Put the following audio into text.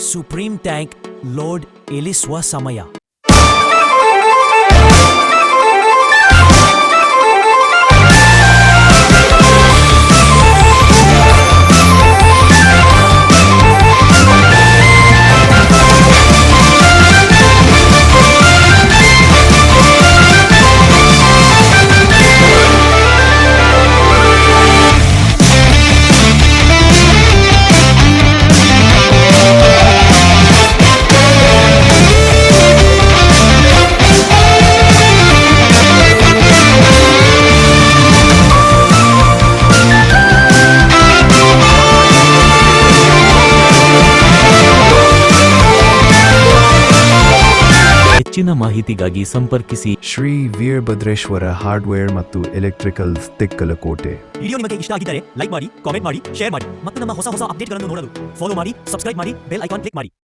Supreme tank load ಇಳಿಸುವ ಸಮಯ. ಹೆಚ್ಚಿನ ಮಾಹಿತಿಗಾಗಿ ಸಂಪರ್ಕಿಸಿ ಶ್ರೀ ವೀರಭದ್ರೇಶ್ವರ ಹಾರ್ಡ್ವೇರ್ ಮತ್ತು ಎಲೆಕ್ಟ್ರಿಕಲ್ಸ್, ತಿಕ್ಕಲಕೋಟೆ. ವಿಡಿಯೋ ನಿಮಗೆ ಇಷ್ಟ ಆಗಿದ್ದರೆ ಲೈಕ್ ಮಾಡಿ, ಕಾಮೆಂಟ್ ಮಾಡಿ, ಶೇರ್ ಮಾಡಿ ಮತ್ತು ನಮ್ಮ ಹೊಸ ಅಪ್ಡೇಟ್ಗಳನ್ನು ನೋಡಲು ಫಾಲೋ ಮಾಡಿ, ಸಬ್ಸ್ಕ್ರೈಬ್ ಮಾಡಿ, ಬೆಲ್ ಐಕಾನ್ ಕ್ಲಿಕ್ ಮಾಡಿ.